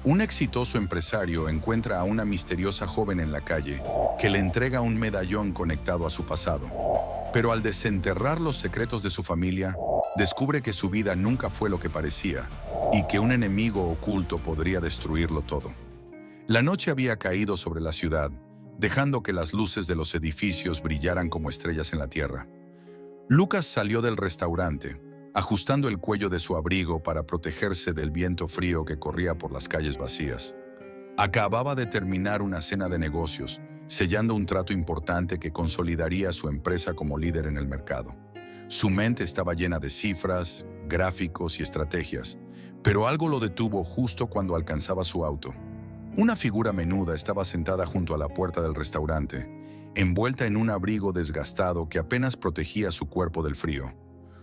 Un exitoso empresario encuentra a una misteriosa joven en la calle que le entrega un medallón conectado a su pasado. Pero al desenterrar los secretos de su familia, descubre que su vida nunca fue lo que parecía y que un enemigo oculto podría destruirlo todo. La noche había caído sobre la ciudad, dejando que las luces de los edificios brillaran como estrellas en la tierra. Lucas salió del restaurante, ajustando el cuello de su abrigo para protegerse del viento frío que corría por las calles vacías. Acababa de terminar una cena de negocios, sellando un trato importante que consolidaría su empresa como líder en el mercado. Su mente estaba llena de cifras, gráficos y estrategias, pero algo lo detuvo justo cuando alcanzaba su auto. Una figura menuda estaba sentada junto a la puerta del restaurante, envuelta en un abrigo desgastado que apenas protegía su cuerpo del frío.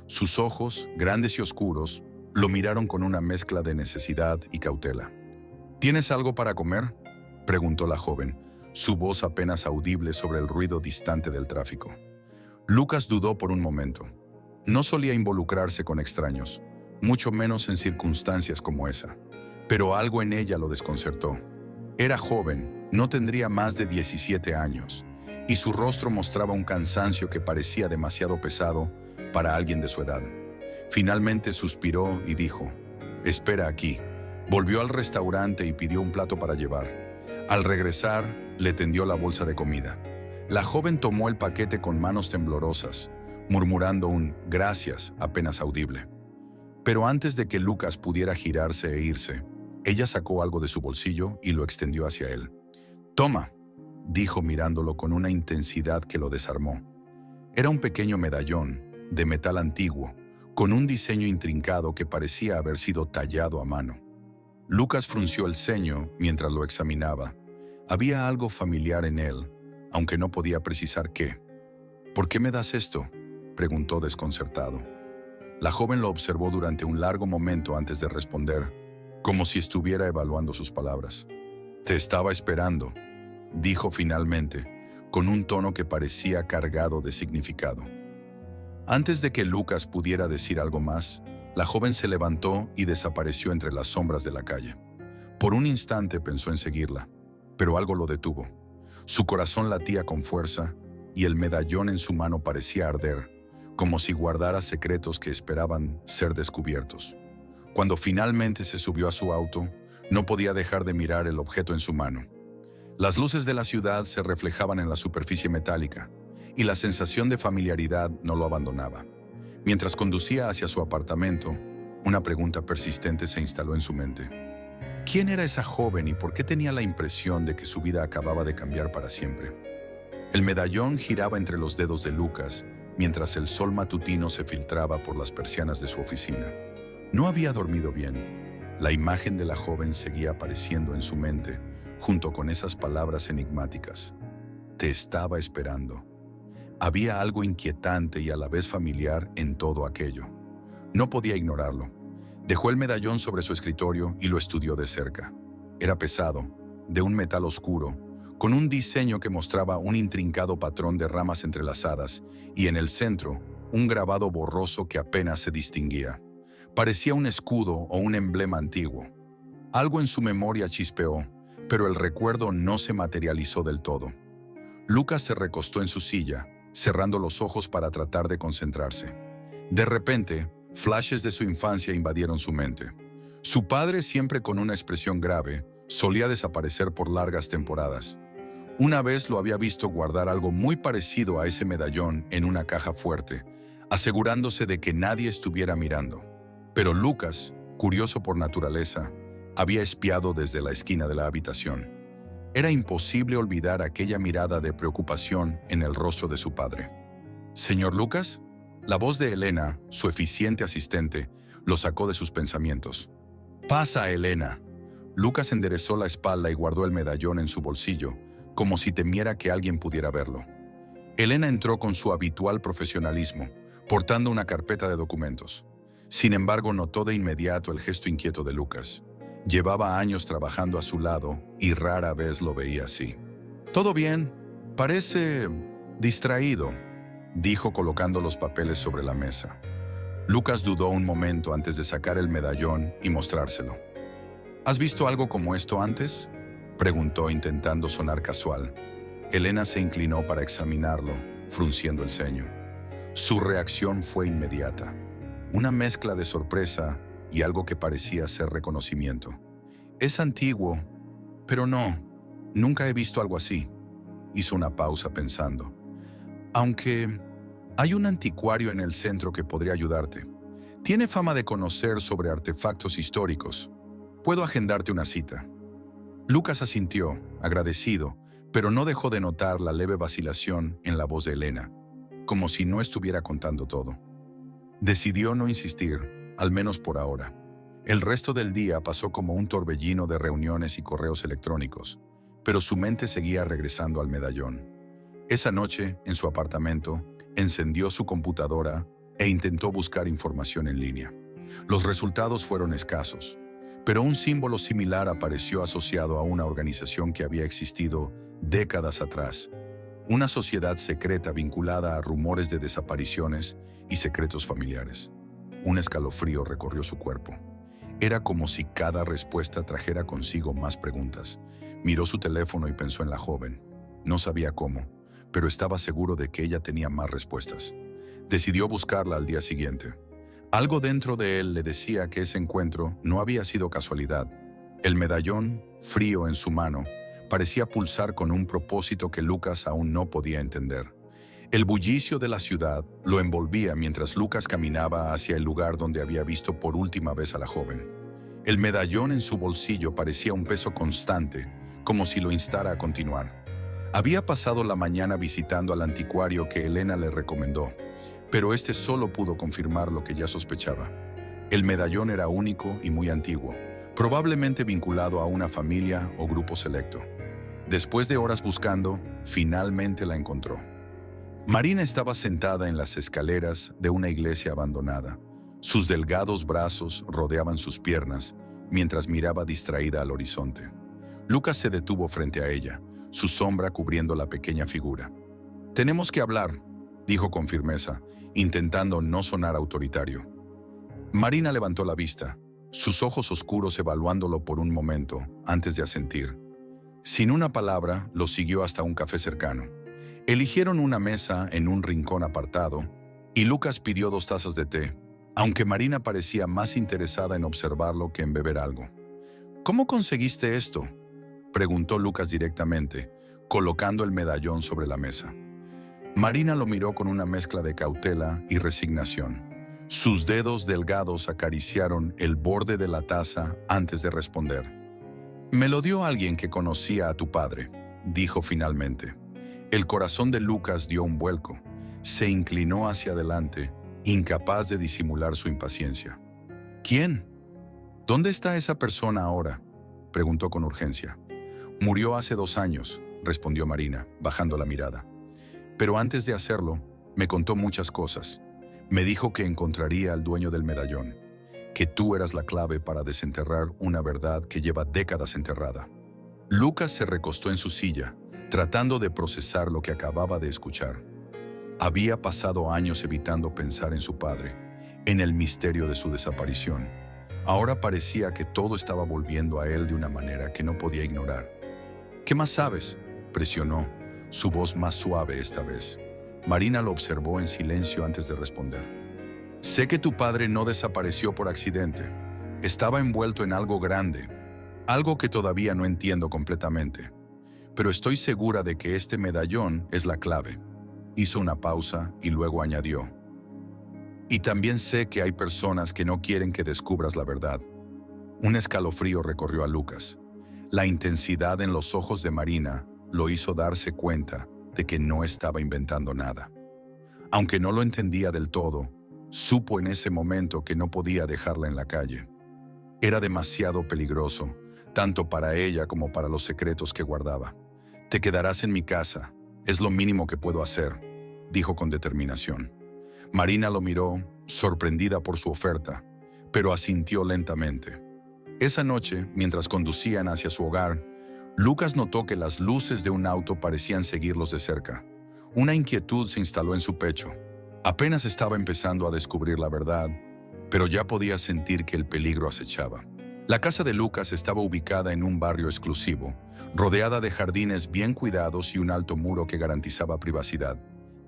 Sus ojos, grandes y oscuros, lo miraron con una mezcla de necesidad y cautela. ¿Tienes algo para comer?, preguntó la joven, su voz apenas audible sobre el ruido distante del tráfico. Lucas dudó por un momento. No solía involucrarse con extraños, mucho menos en circunstancias como esa. Pero algo en ella lo desconcertó. Era joven, no tendría más de 17 años, y su rostro mostraba un cansancio que parecía demasiado pesado para alguien de su edad. Finalmente suspiró y dijo: «Espera aquí». Volvió al restaurante y pidió un plato para llevar. Al regresar, le tendió la bolsa de comida. La joven tomó el paquete con manos temblorosas, murmurando un «gracias» apenas audible. Pero antes de que Lucas pudiera girarse e irse, ella sacó algo de su bolsillo y lo extendió hacia él. «Toma», dijo mirándolo con una intensidad que lo desarmó. Era un pequeño medallón, de metal antiguo, con un diseño intrincado que parecía haber sido tallado a mano. Lucas frunció el ceño mientras lo examinaba. Había algo familiar en él, aunque no podía precisar qué. «¿Por qué me das esto?», preguntó desconcertado. La joven lo observó durante un largo momento antes de responder, como si estuviera evaluando sus palabras. «Te estaba esperando», dijo finalmente, con un tono que parecía cargado de significado. Antes de que Lucas pudiera decir algo más, la joven se levantó y desapareció entre las sombras de la calle. Por un instante pensó en seguirla, pero algo lo detuvo. Su corazón latía con fuerza y el medallón en su mano parecía arder, como si guardara secretos que esperaban ser descubiertos. Cuando finalmente se subió a su auto, no podía dejar de mirar el objeto en su mano. Las luces de la ciudad se reflejaban en la superficie metálica, y la sensación de familiaridad no lo abandonaba. Mientras conducía hacia su apartamento, una pregunta persistente se instaló en su mente. ¿Quién era esa joven y por qué tenía la impresión de que su vida acababa de cambiar para siempre? El medallón giraba entre los dedos de Lucas, mientras el sol matutino se filtraba por las persianas de su oficina. No había dormido bien. La imagen de la joven seguía apareciendo en su mente, junto con esas palabras enigmáticas. «Te estaba esperando». Había algo inquietante y a la vez familiar en todo aquello. No podía ignorarlo. Dejó el medallón sobre su escritorio y lo estudió de cerca. Era pesado, de un metal oscuro, con un diseño que mostraba un intrincado patrón de ramas entrelazadas y en el centro, un grabado borroso que apenas se distinguía. Parecía un escudo o un emblema antiguo. Algo en su memoria chispeó, pero el recuerdo no se materializó del todo. Lucas se recostó en su silla, cerrando los ojos para tratar de concentrarse. De repente, flashes de su infancia invadieron su mente. Su padre, siempre con una expresión grave, solía desaparecer por largas temporadas. Una vez lo había visto guardar algo muy parecido a ese medallón en una caja fuerte, asegurándose de que nadie estuviera mirando. Pero Lucas, curioso por naturaleza, había espiado desde la esquina de la habitación. Era imposible olvidar aquella mirada de preocupación en el rostro de su padre. «¿Señor Lucas?». La voz de Elena, su eficiente asistente, lo sacó de sus pensamientos. «Pasa, Elena». Lucas enderezó la espalda y guardó el medallón en su bolsillo, como si temiera que alguien pudiera verlo. Elena entró con su habitual profesionalismo, portando una carpeta de documentos. Sin embargo, notó de inmediato el gesto inquieto de Lucas. Llevaba años trabajando a su lado y rara vez lo veía así. «¿Todo bien? Parece distraído», dijo colocando los papeles sobre la mesa. Lucas dudó un momento antes de sacar el medallón y mostrárselo. ¿Has visto algo como esto antes?, preguntó intentando sonar casual. Elena se inclinó para examinarlo, frunciendo el ceño. Su reacción fue inmediata. Una mezcla de sorpresa y algo que parecía ser reconocimiento. Es antiguo, pero no, nunca he visto algo así. Hizo una pausa pensando. Aunque hay un anticuario en el centro que podría ayudarte. Tiene fama de conocer sobre artefactos históricos. Puedo agendarte una cita. Lucas asintió, agradecido, pero no dejó de notar la leve vacilación en la voz de Elena, como si no estuviera contando todo. Decidió no insistir, al menos por ahora. El resto del día pasó como un torbellino de reuniones y correos electrónicos, pero su mente seguía regresando al medallón. Esa noche, en su apartamento, encendió su computadora e intentó buscar información en línea. Los resultados fueron escasos, pero un símbolo similar apareció asociado a una organización que había existido décadas atrás. Una sociedad secreta vinculada a rumores de desapariciones y secretos familiares. Un escalofrío recorrió su cuerpo. Era como si cada respuesta trajera consigo más preguntas. Miró su teléfono y pensó en la joven. No sabía cómo, pero estaba seguro de que ella tenía más respuestas. Decidió buscarla al día siguiente. Algo dentro de él le decía que ese encuentro no había sido casualidad. El medallón, frío en su mano, parecía pulsar con un propósito que Lucas aún no podía entender. El bullicio de la ciudad lo envolvía mientras Lucas caminaba hacia el lugar donde había visto por última vez a la joven. El medallón en su bolsillo parecía un peso constante, como si lo instara a continuar. Había pasado la mañana visitando al anticuario que Elena le recomendó, pero este solo pudo confirmar lo que ya sospechaba. El medallón era único y muy antiguo, probablemente vinculado a una familia o grupo selecto. Después de horas buscando, finalmente la encontró. Marina estaba sentada en las escaleras de una iglesia abandonada. Sus delgados brazos rodeaban sus piernas, mientras miraba distraída al horizonte. Lucas se detuvo frente a ella, su sombra cubriendo la pequeña figura. «Tenemos que hablar», dijo con firmeza, intentando no sonar autoritario. Marina levantó la vista, sus ojos oscuros evaluándolo por un momento, antes de asentir. Sin una palabra, lo siguió hasta un café cercano. Eligieron una mesa en un rincón apartado, y Lucas pidió 2 tazas de té, aunque Marina parecía más interesada en observarlo que en beber algo. «¿Cómo conseguiste esto?», preguntó Lucas directamente, colocando el medallón sobre la mesa. Marina lo miró con una mezcla de cautela y resignación. Sus dedos delgados acariciaron el borde de la taza antes de responder. «Me lo dio alguien que conocía a tu padre», dijo finalmente. El corazón de Lucas dio un vuelco. Se inclinó hacia adelante, incapaz de disimular su impaciencia. «¿Quién? ¿Dónde está esa persona ahora?», preguntó con urgencia. «Murió hace 2 años», respondió Marina, bajando la mirada. «Pero antes de hacerlo, me contó muchas cosas. Me dijo que encontraría al dueño del medallón, que tú eras la clave para desenterrar una verdad que lleva décadas enterrada». Lucas se recostó en su silla, tratando de procesar lo que acababa de escuchar. Había pasado años evitando pensar en su padre, en el misterio de su desaparición. Ahora parecía que todo estaba volviendo a él de una manera que no podía ignorar. «¿Qué más sabes?», presionó, su voz más suave esta vez. Marina lo observó en silencio antes de responder. «Sé que tu padre no desapareció por accidente. Estaba envuelto en algo grande, algo que todavía no entiendo completamente. Pero estoy segura de que este medallón es la clave». Hizo una pausa y luego añadió: «Y también sé que hay personas que no quieren que descubras la verdad». Un escalofrío recorrió a Lucas. La intensidad en los ojos de Marina lo hizo darse cuenta de que no estaba inventando nada. Aunque no lo entendía del todo, supo en ese momento que no podía dejarla en la calle. Era demasiado peligroso, tanto para ella como para los secretos que guardaba. «Te quedarás en mi casa, es lo mínimo que puedo hacer», dijo con determinación. Marina lo miró, sorprendida por su oferta, pero asintió lentamente. Esa noche, mientras conducían hacia su hogar, Lucas notó que las luces de un auto parecían seguirlos de cerca. Una inquietud se instaló en su pecho. Apenas estaba empezando a descubrir la verdad, pero ya podía sentir que el peligro acechaba. La casa de Lucas estaba ubicada en un barrio exclusivo, rodeada de jardines bien cuidados y un alto muro que garantizaba privacidad.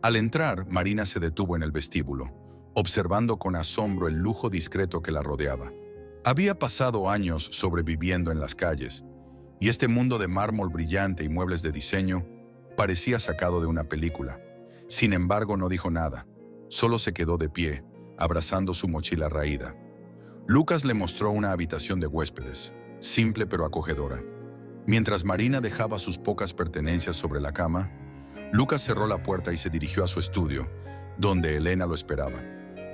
Al entrar, Marina se detuvo en el vestíbulo, observando con asombro el lujo discreto que la rodeaba. Había pasado años sobreviviendo en las calles, y este mundo de mármol brillante y muebles de diseño parecía sacado de una película. Sin embargo, no dijo nada, solo se quedó de pie, abrazando su mochila raída. Lucas le mostró una habitación de huéspedes, simple pero acogedora. Mientras Marina dejaba sus pocas pertenencias sobre la cama, Lucas cerró la puerta y se dirigió a su estudio, donde Elena lo esperaba.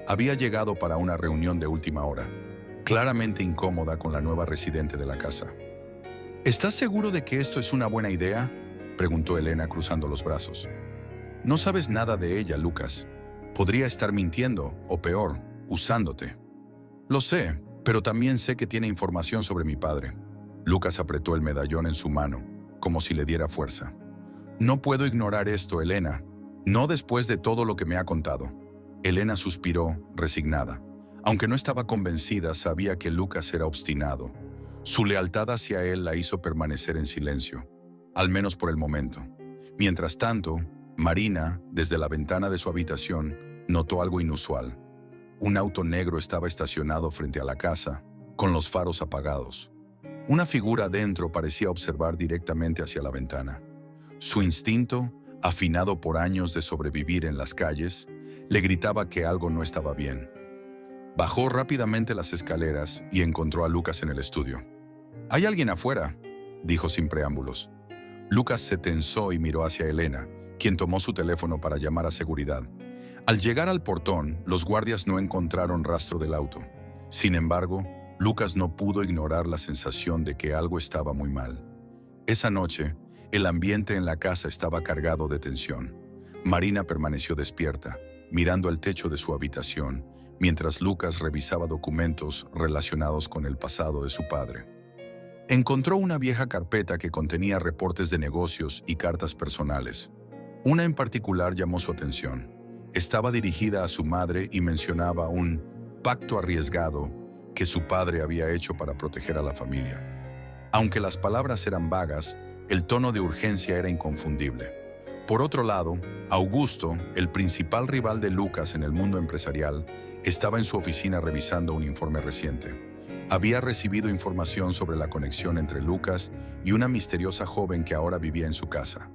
Había llegado para una reunión de última hora, claramente incómoda con la nueva residente de la casa. ¿Estás seguro de que esto es una buena idea?, preguntó Elena cruzando los brazos. No sabes nada de ella, Lucas. Podría estar mintiendo, o peor, usándote. Lo sé, pero también sé que tiene información sobre mi padre. Lucas apretó el medallón en su mano, como si le diera fuerza. No puedo ignorar esto, Elena. No después de todo lo que me ha contado. Elena suspiró, resignada. Aunque no estaba convencida, sabía que Lucas era obstinado. Su lealtad hacia él la hizo permanecer en silencio, al menos por el momento. Mientras tanto, Marina, desde la ventana de su habitación, notó algo inusual. Un auto negro estaba estacionado frente a la casa, con los faros apagados. Una figura dentro parecía observar directamente hacia la ventana. Su instinto, afinado por años de sobrevivir en las calles, le gritaba que algo no estaba bien. Bajó rápidamente las escaleras y encontró a Lucas en el estudio. «¿Hay alguien afuera?», dijo sin preámbulos. Lucas se tensó y miró hacia Elena, quien tomó su teléfono para llamar a seguridad. Al llegar al portón, los guardias no encontraron rastro del auto. Sin embargo, Lucas no pudo ignorar la sensación de que algo estaba muy mal. Esa noche, el ambiente en la casa estaba cargado de tensión. Marina permaneció despierta, mirando el techo de su habitación, mientras Lucas revisaba documentos relacionados con el pasado de su padre. Encontró una vieja carpeta que contenía reportes de negocios y cartas personales. Una en particular llamó su atención. Estaba dirigida a su madre y mencionaba un pacto arriesgado que su padre había hecho para proteger a la familia. Aunque las palabras eran vagas, el tono de urgencia era inconfundible. Por otro lado, Augusto, el principal rival de Lucas en el mundo empresarial, estaba en su oficina revisando un informe reciente. Había recibido información sobre la conexión entre Lucas y una misteriosa joven que ahora vivía en su casa.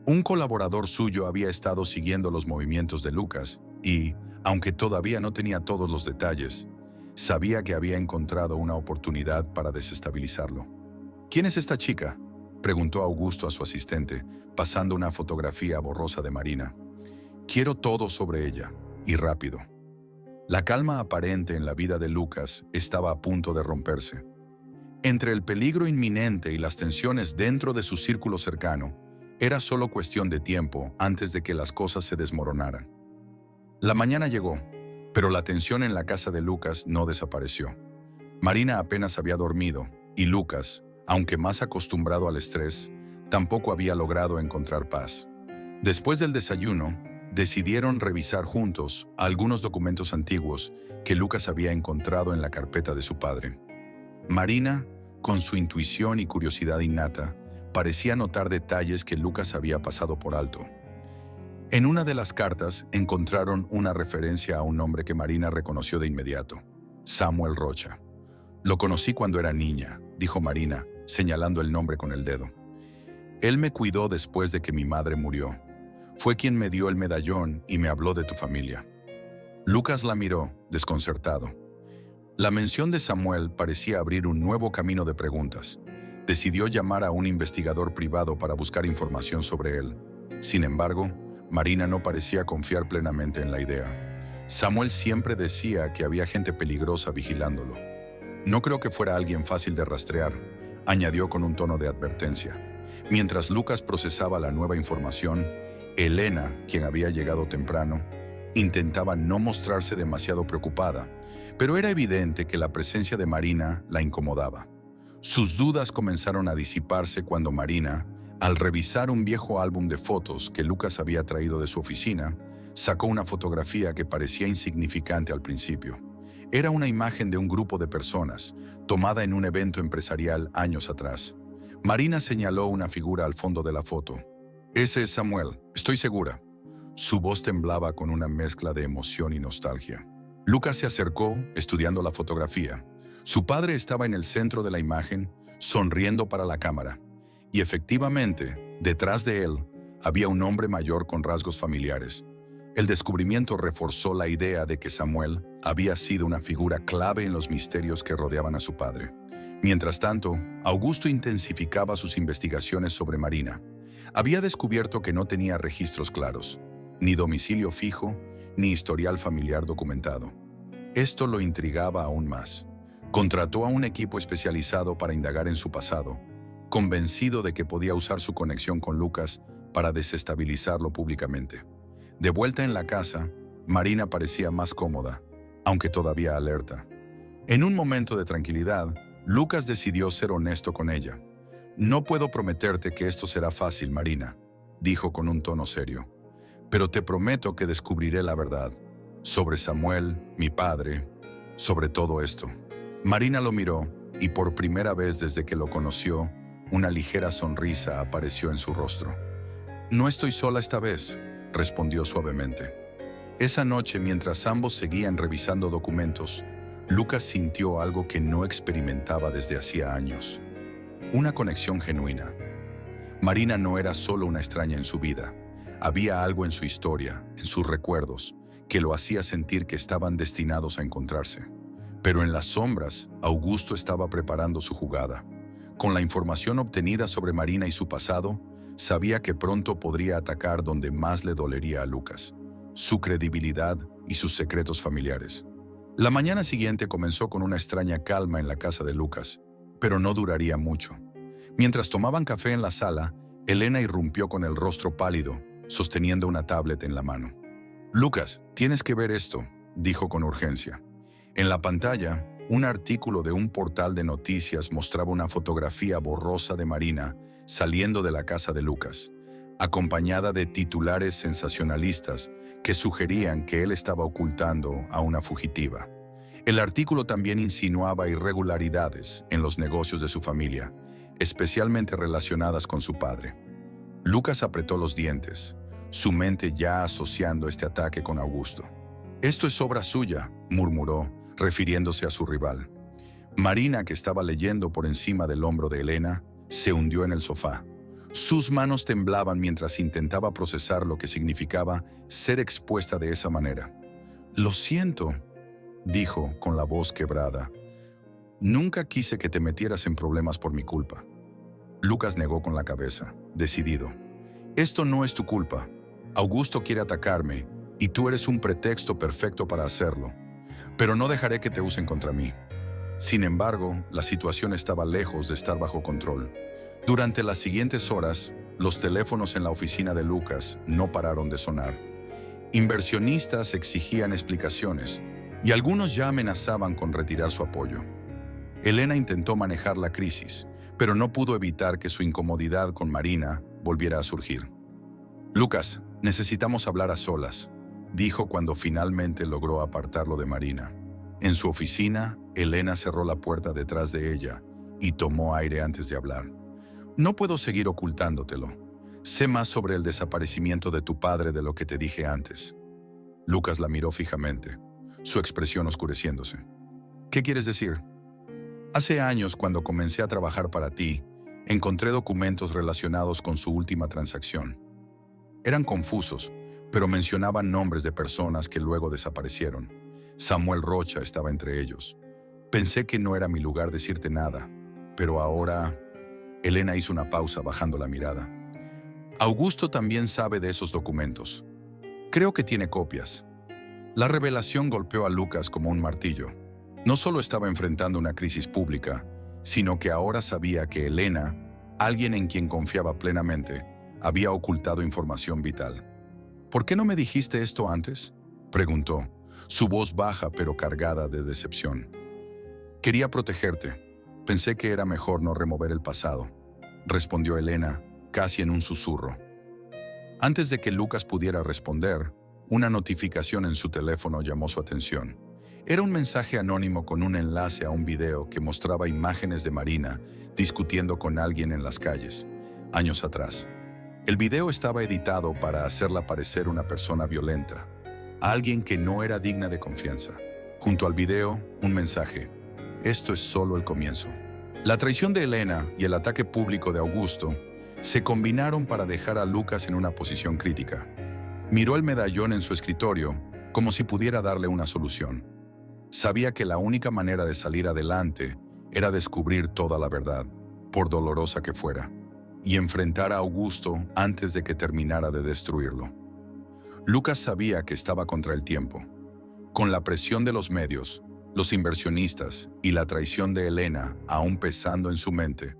Un colaborador suyo había estado siguiendo los movimientos de Lucas y, aunque todavía no tenía todos los detalles, sabía que había encontrado una oportunidad para desestabilizarlo. «¿Quién es esta chica?», preguntó Augusto a su asistente, pasando una fotografía borrosa de Marina. «Quiero todo sobre ella, y rápido». La calma aparente en la vida de Lucas estaba a punto de romperse. Entre el peligro inminente y las tensiones dentro de su círculo cercano, era solo cuestión de tiempo antes de que las cosas se desmoronaran. La mañana llegó, pero la tensión en la casa de Lucas no desapareció. Marina apenas había dormido, y Lucas, aunque más acostumbrado al estrés, tampoco había logrado encontrar paz. Después del desayuno, decidieron revisar juntos algunos documentos antiguos que Lucas había encontrado en la carpeta de su padre. Marina, con su intuición y curiosidad innata, parecía notar detalles que Lucas había pasado por alto. En una de las cartas encontraron una referencia a un hombre que Marina reconoció de inmediato: Samuel Rocha. «Lo conocí cuando era niña», dijo Marina, señalando el nombre con el dedo. «Él me cuidó después de que mi madre murió. Fue quien me dio el medallón y me habló de tu familia». Lucas la miró, desconcertado. La mención de Samuel parecía abrir un nuevo camino de preguntas. Decidió llamar a un investigador privado para buscar información sobre él. Sin embargo, Marina no parecía confiar plenamente en la idea. Samuel siempre decía que había gente peligrosa vigilándolo. «No creo que fuera alguien fácil de rastrear», añadió con un tono de advertencia. Mientras Lucas procesaba la nueva información, Elena, quien había llegado temprano, intentaba no mostrarse demasiado preocupada, pero era evidente que la presencia de Marina la incomodaba. Sus dudas comenzaron a disiparse cuando Marina, al revisar un viejo álbum de fotos que Lucas había traído de su oficina, sacó una fotografía que parecía insignificante al principio. Era una imagen de un grupo de personas, tomada en un evento empresarial años atrás. Marina señaló una figura al fondo de la foto. Ese es Samuel, estoy segura. Su voz temblaba con una mezcla de emoción y nostalgia. Lucas se acercó, estudiando la fotografía. Su padre estaba en el centro de la imagen, sonriendo para la cámara. Y efectivamente, detrás de él, había un hombre mayor con rasgos familiares. El descubrimiento reforzó la idea de que Samuel había sido una figura clave en los misterios que rodeaban a su padre. Mientras tanto, Augusto intensificaba sus investigaciones sobre Marina. Había descubierto que no tenía registros claros, ni domicilio fijo, ni historial familiar documentado. Esto lo intrigaba aún más. Contrató a un equipo especializado para indagar en su pasado, convencido de que podía usar su conexión con Lucas para desestabilizarlo públicamente. De vuelta en la casa, Marina parecía más cómoda, aunque todavía alerta. En un momento de tranquilidad, Lucas decidió ser honesto con ella. «No puedo prometerte que esto será fácil, Marina», dijo con un tono serio. «Pero te prometo que descubriré la verdad. Sobre Samuel, mi padre, sobre todo esto». Marina lo miró y por primera vez desde que lo conoció, una ligera sonrisa apareció en su rostro. «No estoy sola esta vez», respondió suavemente. Esa noche, mientras ambos seguían revisando documentos, Lucas sintió algo que no experimentaba desde hacía años. Una conexión genuina. Marina no era solo una extraña en su vida. Había algo en su historia, en sus recuerdos, que lo hacía sentir que estaban destinados a encontrarse. Pero en las sombras, Augusto estaba preparando su jugada. Con la información obtenida sobre Marina y su pasado, sabía que pronto podría atacar donde más le dolería a Lucas, su credibilidad y sus secretos familiares. La mañana siguiente comenzó con una extraña calma en la casa de Lucas, pero no duraría mucho. Mientras tomaban café en la sala, Elena irrumpió con el rostro pálido, sosteniendo una tablet en la mano. «Lucas, tienes que ver esto», dijo con urgencia. En la pantalla, un artículo de un portal de noticias mostraba una fotografía borrosa de Marina saliendo de la casa de Lucas, acompañada de titulares sensacionalistas que sugerían que él estaba ocultando a una fugitiva. El artículo también insinuaba irregularidades en los negocios de su familia, especialmente relacionadas con su padre. Lucas apretó los dientes, su mente ya asociando este ataque con Augusto. «Esto es obra suya», murmuró, refiriéndose a su rival. Marina, que estaba leyendo por encima del hombro de Elena, se hundió en el sofá. Sus manos temblaban mientras intentaba procesar lo que significaba ser expuesta de esa manera. «Lo siento», dijo con la voz quebrada. «Nunca quise que te metieras en problemas por mi culpa». Lucas negó con la cabeza, decidido. «Esto no es tu culpa. Augusto quiere atacarme y tú eres un pretexto perfecto para hacerlo. Pero no dejaré que te usen contra mí». Sin embargo, la situación estaba lejos de estar bajo control. Durante las siguientes horas, los teléfonos en la oficina de Lucas no pararon de sonar. Inversionistas exigían explicaciones y algunos ya amenazaban con retirar su apoyo. Elena intentó manejar la crisis, pero no pudo evitar que su incomodidad con Marina volviera a surgir. «Lucas, necesitamos hablar a solas», dijo cuando finalmente logró apartarlo de Marina. En su oficina, Elena cerró la puerta detrás de ella y tomó aire antes de hablar. «No puedo seguir ocultándotelo. Sé más sobre el desaparecimiento de tu padre de lo que te dije antes». Lucas la miró fijamente, su expresión oscureciéndose. «¿Qué quieres decir?» «Hace años, cuando comencé a trabajar para ti, encontré documentos relacionados con su última transacción. Eran confusos, pero mencionaban nombres de personas que luego desaparecieron. Samuel Rocha estaba entre ellos. Pensé que no era mi lugar decirte nada, pero ahora...» Elena hizo una pausa bajando la mirada. «Augusto también sabe de esos documentos. Creo que tiene copias». La revelación golpeó a Lucas como un martillo. No solo estaba enfrentando una crisis pública, sino que ahora sabía que Elena, alguien en quien confiaba plenamente, había ocultado información vital. «¿Por qué no me dijiste esto antes?», preguntó, su voz baja pero cargada de decepción. «Quería protegerte. Pensé que era mejor no remover el pasado», respondió Elena, casi en un susurro. Antes de que Lucas pudiera responder, una notificación en su teléfono llamó su atención. Era un mensaje anónimo con un enlace a un video que mostraba imágenes de Marina discutiendo con alguien en las calles, años atrás. El video estaba editado para hacerla parecer una persona violenta, alguien que no era digna de confianza. Junto al video, un mensaje: esto es solo el comienzo. La traición de Elena y el ataque público de Augusto se combinaron para dejar a Lucas en una posición crítica. Miró el medallón en su escritorio como si pudiera darle una solución. Sabía que la única manera de salir adelante era descubrir toda la verdad, por dolorosa que fuera, y enfrentar a Augusto antes de que terminara de destruirlo. Lucas sabía que estaba contra el tiempo. Con la presión de los medios, los inversionistas y la traición de Elena aún pesando en su mente,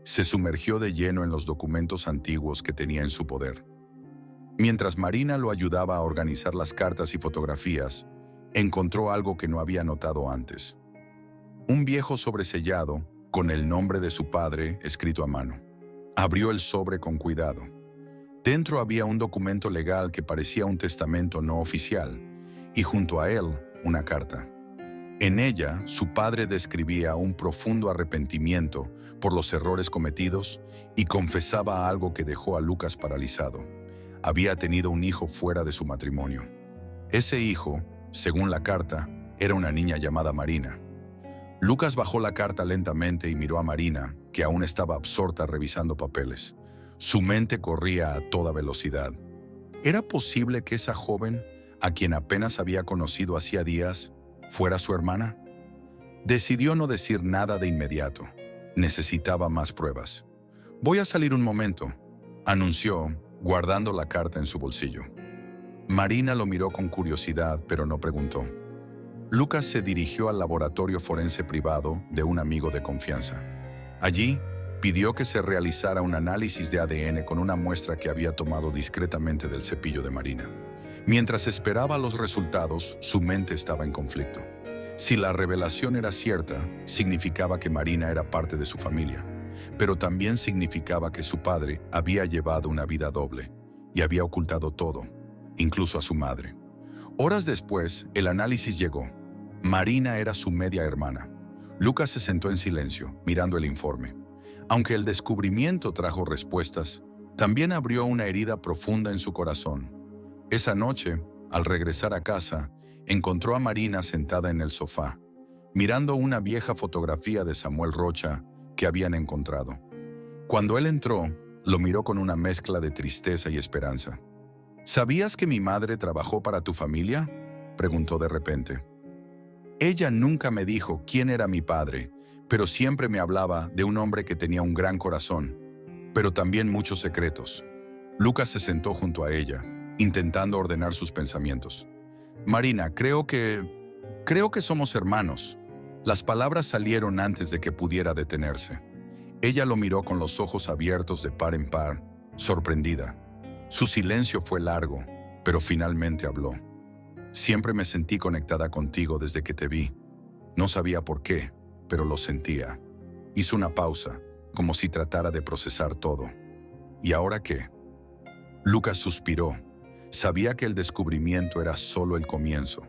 se sumergió de lleno en los documentos antiguos que tenía en su poder. Mientras Marina lo ayudaba a organizar las cartas y fotografías, encontró algo que no había notado antes. Un viejo sobresellado con el nombre de su padre escrito a mano. Abrió el sobre con cuidado. Dentro había un documento legal que parecía un testamento no oficial, y junto a él, una carta. En ella, su padre describía un profundo arrepentimiento por los errores cometidos y confesaba algo que dejó a Lucas paralizado. Había tenido un hijo fuera de su matrimonio. Ese hijo, según la carta, era una niña llamada Marina. Lucas bajó la carta lentamente y miró a Marina, que aún estaba absorta revisando papeles. Su mente corría a toda velocidad. ¿Era posible que esa joven, a quien apenas había conocido hacía días, fuera su hermana? Decidió no decir nada de inmediato. Necesitaba más pruebas. «Voy a salir un momento», anunció, guardando la carta en su bolsillo. Marina lo miró con curiosidad, pero no preguntó. Lucas se dirigió al laboratorio forense privado de un amigo de confianza. Allí, pidió que se realizara un análisis de ADN con una muestra que había tomado discretamente del cepillo de Marina. Mientras esperaba los resultados, su mente estaba en conflicto. Si la revelación era cierta, significaba que Marina era parte de su familia, pero también significaba que su padre había llevado una vida doble y había ocultado todo, incluso a su madre. Horas después, el análisis llegó. Marina era su media hermana. Lucas se sentó en silencio, mirando el informe. Aunque el descubrimiento trajo respuestas, también abrió una herida profunda en su corazón. Esa noche, al regresar a casa, encontró a Marina sentada en el sofá, mirando una vieja fotografía de Samuel Rocha que habían encontrado. Cuando él entró, lo miró con una mezcla de tristeza y esperanza. «¿Sabías que mi madre trabajó para tu familia?», preguntó de repente. «Ella nunca me dijo quién era mi padre, pero siempre me hablaba de un hombre que tenía un gran corazón, pero también muchos secretos». Lucas se sentó junto a ella, intentando ordenar sus pensamientos. «Marina, creo que somos hermanos». Las palabras salieron antes de que pudiera detenerse. Ella lo miró con los ojos abiertos de par en par, sorprendida. Su silencio fue largo, pero finalmente habló. «Siempre me sentí conectada contigo desde que te vi. No sabía por qué, pero lo sentía». Hizo una pausa, como si tratara de procesar todo. «¿Y ahora qué?». Lucas suspiró. Sabía que el descubrimiento era solo el comienzo.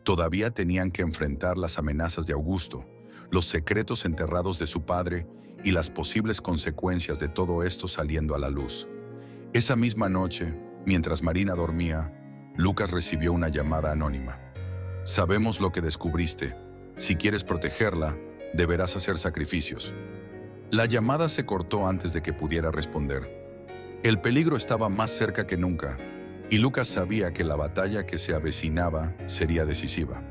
Todavía tenían que enfrentar las amenazas de Augusto, los secretos enterrados de su padre y las posibles consecuencias de todo esto saliendo a la luz. Esa misma noche, mientras Marina dormía, Lucas recibió una llamada anónima. «Sabemos lo que descubriste. Si quieres protegerla, deberás hacer sacrificios». La llamada se cortó antes de que pudiera responder. El peligro estaba más cerca que nunca, y Lucas sabía que la batalla que se avecinaba sería decisiva.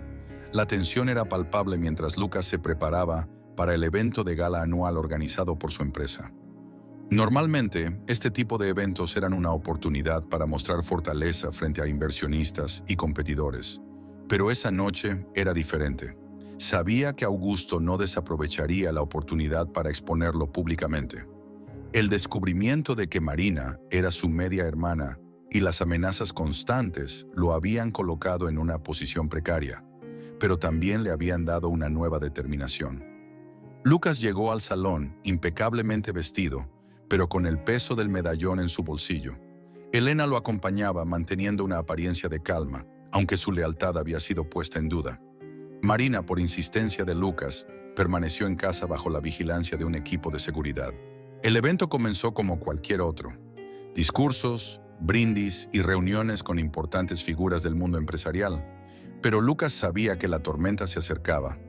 La tensión era palpable mientras Lucas se preparaba para el evento de gala anual organizado por su empresa. Normalmente, este tipo de eventos eran una oportunidad para mostrar fortaleza frente a inversionistas y competidores. Pero esa noche era diferente. Sabía que Augusto no desaprovecharía la oportunidad para exponerlo públicamente. El descubrimiento de que Marina era su media hermana y las amenazas constantes lo habían colocado en una posición precaria, pero también le habían dado una nueva determinación. Lucas llegó al salón impecablemente vestido, pero con el peso del medallón en su bolsillo. Elena lo acompañaba manteniendo una apariencia de calma, aunque su lealtad había sido puesta en duda. Marina, por insistencia de Lucas, permaneció en casa bajo la vigilancia de un equipo de seguridad. El evento comenzó como cualquier otro. Discursos, brindis y reuniones con importantes figuras del mundo empresarial. Pero Lucas sabía que la tormenta se acercaba.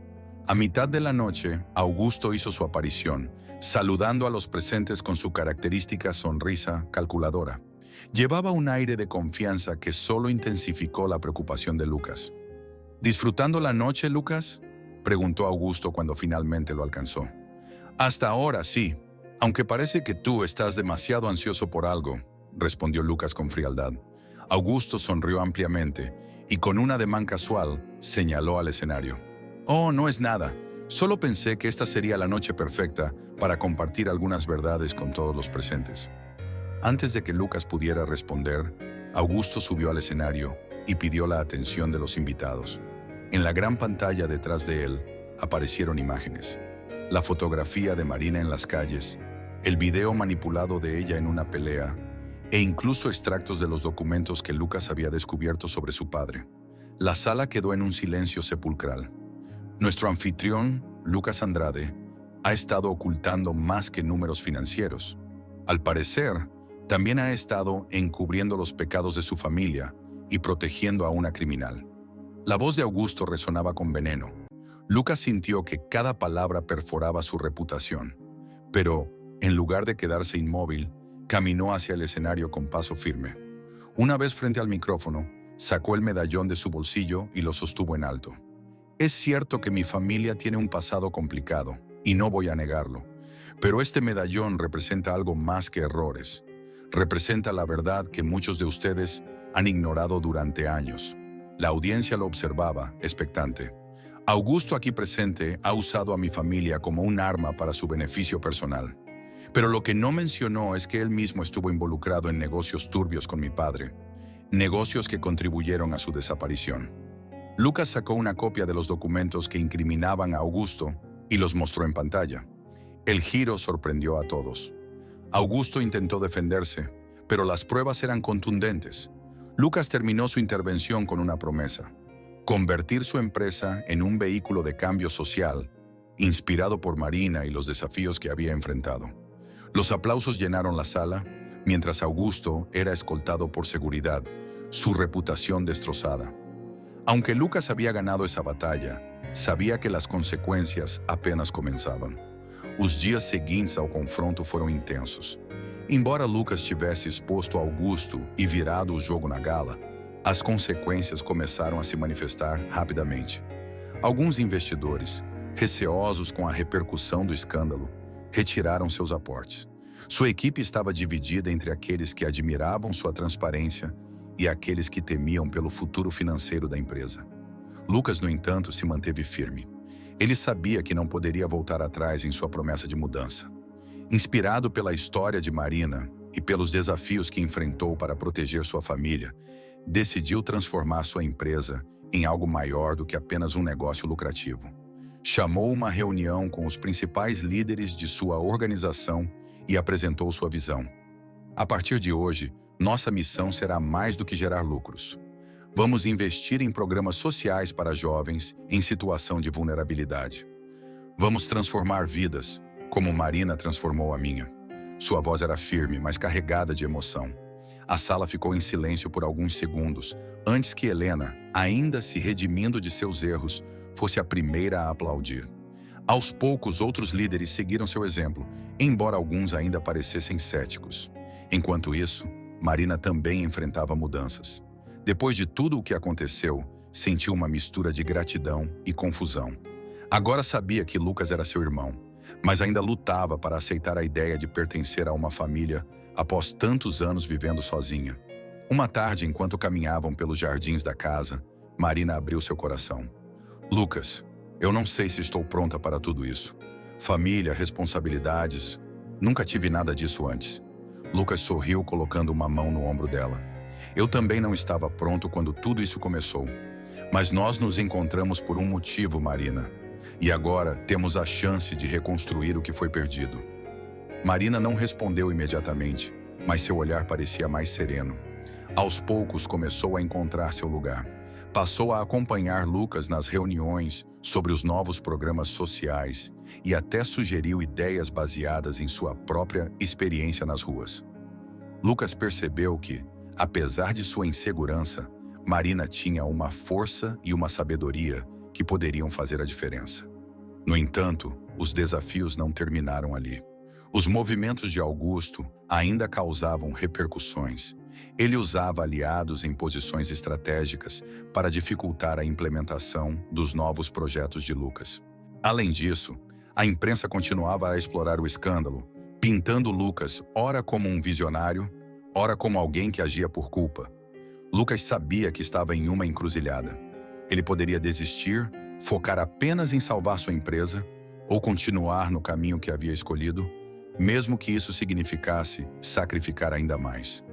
A mitad de la noche, Augusto hizo su aparición, saludando a los presentes con su característica sonrisa calculadora. Llevaba un aire de confianza que solo intensificó la preocupación de Lucas. ¿Disfrutando la noche, Lucas?, preguntó Augusto cuando finalmente lo alcanzó. Hasta ahora sí, aunque parece que tú estás demasiado ansioso por algo, respondió Lucas con frialdad. Augusto sonrió ampliamente y con un ademán casual señaló al escenario. Oh, no es nada. Solo pensé que esta sería la noche perfecta para compartir algunas verdades con todos los presentes. Antes de que Lucas pudiera responder, Augusto subió al escenario y pidió la atención de los invitados. En la gran pantalla detrás de él aparecieron imágenes. La fotografía de Marina en las calles, el video manipulado de ella en una pelea e incluso extractos de los documentos que Lucas había descubierto sobre su padre. La sala quedó en un silencio sepulcral. Nuestro anfitrión, Lucas Andrade, ha estado ocultando más que números financieros. Al parecer, también ha estado encubriendo los pecados de su familia y protegiendo a una criminal. La voz de Augusto resonaba con veneno. Lucas sintió que cada palabra perforaba su reputación, pero, en lugar de quedarse inmóvil, caminó hacia el escenario con paso firme. Una vez frente al micrófono, sacó el medallón de su bolsillo y lo sostuvo en alto. Es cierto que mi familia tiene un pasado complicado, y no voy a negarlo, pero este medallón representa algo más que errores. Representa la verdad que muchos de ustedes han ignorado durante años. La audiencia lo observaba, expectante. Augusto aquí presente ha usado a mi familia como un arma para su beneficio personal. Pero lo que no mencionó es que él mismo estuvo involucrado en negocios turbios con mi padre, negocios que contribuyeron a su desaparición. Lucas sacó una copia de los documentos que incriminaban a Augusto y los mostró en pantalla. El giro sorprendió a todos. Augusto intentó defenderse, pero las pruebas eran contundentes. Lucas terminó su intervención con una promesa: convertir su empresa en un vehículo de cambio social, inspirado por Marina y los desafíos que había enfrentado. Los aplausos llenaron la sala, mientras Augusto era escoltado por seguridad, su reputación destrozada. Aunque Lucas había ganado esa batalla, sabia que as consequências apenas começavam. Os dias seguintes ao confronto foram intensos. Embora Lucas tivesse exposto Augusto e virado o jogo na gala, as consequências começaram a se manifestar rapidamente. Alguns investidores, receosos com a repercussão do escândalo, retiraram seus aportes. Sua equipe estava dividida entre aqueles que admiravam sua transparência e aqueles que temiam pelo futuro financeiro da empresa. Lucas, no entanto, se manteve firme. Ele sabia que não poderia voltar atrás em sua promessa de mudança. Inspirado pela história de Marina e pelos desafios que enfrentou para proteger sua família, decidiu transformar sua empresa em algo maior do que apenas um negócio lucrativo. Chamou uma reunião com os principais líderes de sua organização e apresentou sua visão. A partir de hoje, nossa missão será mais do que gerar lucros. Vamos investir em programas sociais para jovens em situação de vulnerabilidade. Vamos transformar vidas, como Marina transformou a minha. Sua voz era firme, mas carregada de emoção. A sala ficou em silêncio por alguns segundos, antes que Helena, ainda se redimindo de seus erros, fosse a primeira a aplaudir. Aos poucos, outros líderes seguiram seu exemplo, embora alguns ainda parecessem céticos. Enquanto isso, Marina também enfrentava mudanças. Depois de tudo o que aconteceu, sentiu uma mistura de gratidão e confusão. Agora sabia que Lucas era seu irmão, mas ainda lutava para aceitar a ideia de pertencer a uma família após tantos anos vivendo sozinha. Uma tarde, enquanto caminhavam pelos jardins da casa, Marina abriu seu coração. Lucas, eu não sei se estou pronta para tudo isso. Família, responsabilidades, nunca tive nada disso antes. Lucas sorriu colocando uma mão no ombro dela. Eu também não estava pronto quando tudo isso começou. Mas nós nos encontramos por um motivo, Marina. E agora temos a chance de reconstruir o que foi perdido. Marina não respondeu imediatamente, mas seu olhar parecia mais sereno. Aos poucos começou a encontrar seu lugar. Passou a acompanhar Lucas nas reuniões sobre os novos programas sociais e até sugeriu ideias baseadas em sua própria experiência nas ruas. Lucas percebeu que, apesar de sua insegurança, Marina tinha uma força e uma sabedoria que poderiam fazer a diferença. No entanto, os desafios não terminaram ali. Os movimentos de Augusto ainda causavam repercussões. Ele usava aliados em posições estratégicas para dificultar a implementação dos novos projetos de Lucas. Além disso, a imprensa continuava a explorar o escândalo, pintando Lucas ora como um visionário, ora como alguém que agia por culpa. Lucas sabia que estava em uma encruzilhada. Ele poderia desistir, focar apenas em salvar sua empresa, ou continuar no caminho que havia escolhido, mesmo que isso significasse sacrificar ainda mais.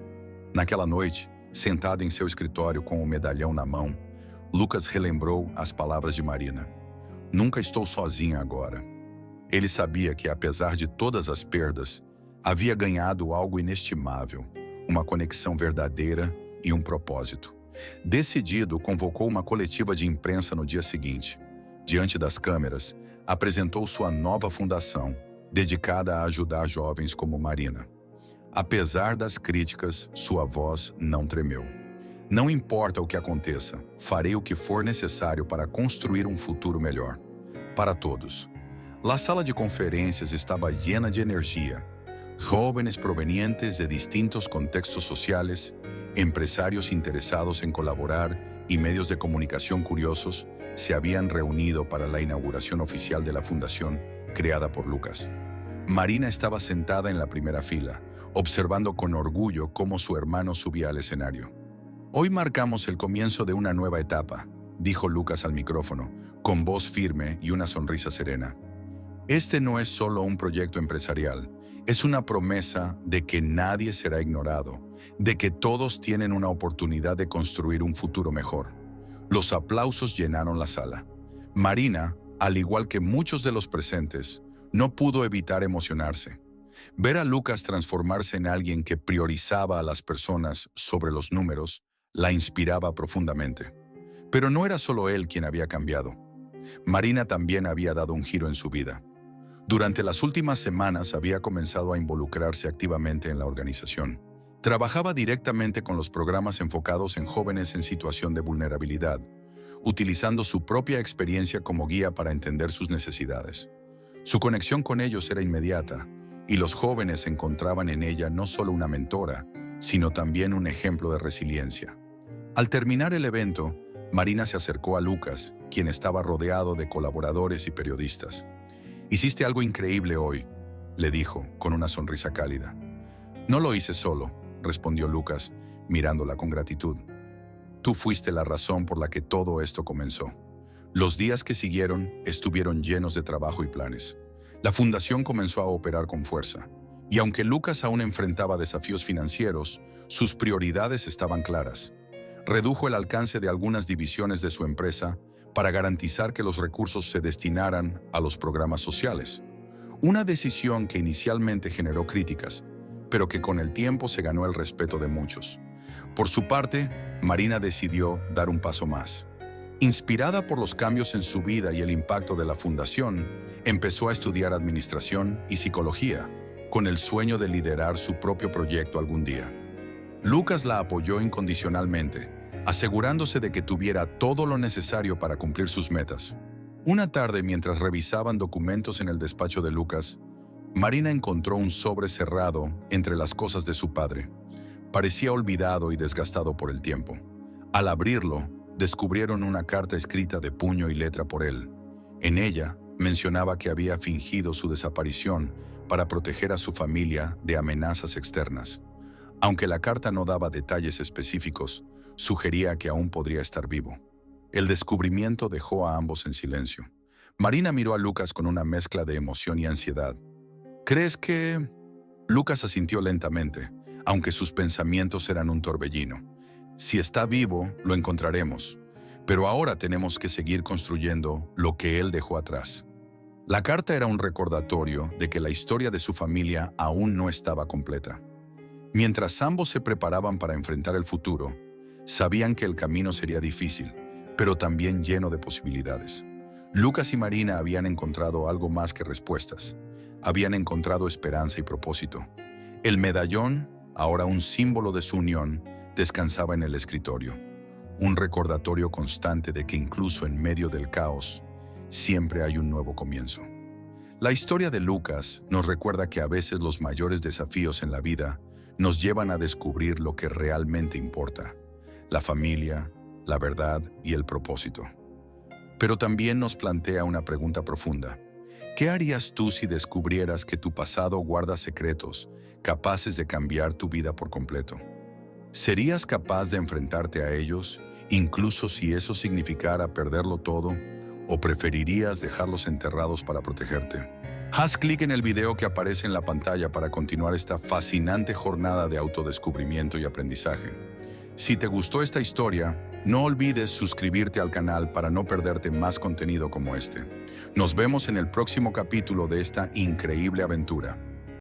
Naquela noite, sentado em seu escritório com o medalhão na mão, Lucas relembrou as palavras de Marina. Nunca estou sozinha agora. Ele sabia que, apesar de todas as perdas, havia ganhado algo inestimável, uma conexão verdadeira e um propósito. Decidido, convocou uma coletiva de imprensa no dia seguinte. Diante das câmeras, apresentou sua nova fundação, dedicada a ajudar jovens como Marina. Apesar das críticas, sua voz não tremeu. Não importa o que aconteça, farei o que for necessário para construir um futuro melhor. Para todos. La sala de conferências estava llena de energia. Jóvenes provenientes de distintos contextos sociales, empresarios interesados en colaborar y medios de comunicación curiosos se habían reunido para la inauguración oficial de la fundación creada por Lucas. Marina estaba sentada en la primera fila, observando con orgullo cómo su hermano subía al escenario. Hoy marcamos el comienzo de una nueva etapa, dijo Lucas al micrófono, con voz firme y una sonrisa serena. Este no es solo un proyecto empresarial, es una promesa de que nadie será ignorado, de que todos tienen una oportunidad de construir un futuro mejor. Los aplausos llenaron la sala. Marina, al igual que muchos de los presentes, no pudo evitar emocionarse. Ver a Lucas transformarse en alguien que priorizaba a las personas sobre los números la inspiraba profundamente. Pero no era solo él quien había cambiado. Marina también había dado un giro en su vida. Durante las últimas semanas había comenzado a involucrarse activamente en la organización. Trabajaba directamente con los programas enfocados en jóvenes en situación de vulnerabilidad, utilizando su propia experiencia como guía para entender sus necesidades. Su conexión con ellos era inmediata, y los jóvenes encontraban en ella no solo una mentora, sino también un ejemplo de resiliencia. Al terminar el evento, Marina se acercó a Lucas, quien estaba rodeado de colaboradores y periodistas. «Hiciste algo increíble hoy», le dijo, con una sonrisa cálida. «No lo hice solo», respondió Lucas, mirándola con gratitud. «Tú fuiste la razón por la que todo esto comenzó». Los días que siguieron estuvieron llenos de trabajo y planes. La fundación comenzó a operar con fuerza, y aunque Lucas aún enfrentaba desafíos financieros, sus prioridades estaban claras. Redujo el alcance de algunas divisiones de su empresa para garantizar que los recursos se destinaran a los programas sociales. Una decisión que inicialmente generó críticas, pero que con el tiempo se ganó el respeto de muchos. Por su parte, Marina decidió dar un paso más. Inspirada por los cambios en su vida y el impacto de la fundación, empezó a estudiar administración y psicología, con el sueño de liderar su propio proyecto algún día. Lucas la apoyó incondicionalmente, asegurándose de que tuviera todo lo necesario para cumplir sus metas. Una tarde, mientras revisaban documentos en el despacho de Lucas, Marina encontró un sobre cerrado entre las cosas de su padre. Parecía olvidado y desgastado por el tiempo. Al abrirlo, descubrieron una carta escrita de puño y letra por él. En ella, mencionaba que había fingido su desaparición para proteger a su familia de amenazas externas. Aunque la carta no daba detalles específicos, sugería que aún podría estar vivo. El descubrimiento dejó a ambos en silencio. Marina miró a Lucas con una mezcla de emoción y ansiedad. ¿Crees que...? Lucas asintió lentamente, aunque sus pensamientos eran un torbellino. Si está vivo, lo encontraremos. Pero ahora tenemos que seguir construyendo lo que él dejó atrás. La carta era un recordatorio de que la historia de su familia aún no estaba completa. Mientras ambos se preparaban para enfrentar el futuro, sabían que el camino sería difícil, pero también lleno de posibilidades. Lucas y Marina habían encontrado algo más que respuestas. Habían encontrado esperanza y propósito. El medallón, ahora un símbolo de su unión, descansaba en el escritorio. Un recordatorio constante de que incluso en medio del caos, siempre hay un nuevo comienzo. La historia de Lucas nos recuerda que a veces los mayores desafíos en la vida nos llevan a descubrir lo que realmente importa: la familia, la verdad y el propósito. Pero también nos plantea una pregunta profunda. ¿Qué harías tú si descubrieras que tu pasado guarda secretos capaces de cambiar tu vida por completo? ¿Serías capaz de enfrentarte a ellos, incluso si eso significara perderlo todo, o preferirías dejarlos enterrados para protegerte? Haz clic en el video que aparece en la pantalla para continuar esta fascinante jornada de autodescubrimiento y aprendizaje. Si te gustó esta historia, no olvides suscribirte al canal para no perderte más contenido como este. Nos vemos en el próximo capítulo de esta increíble aventura.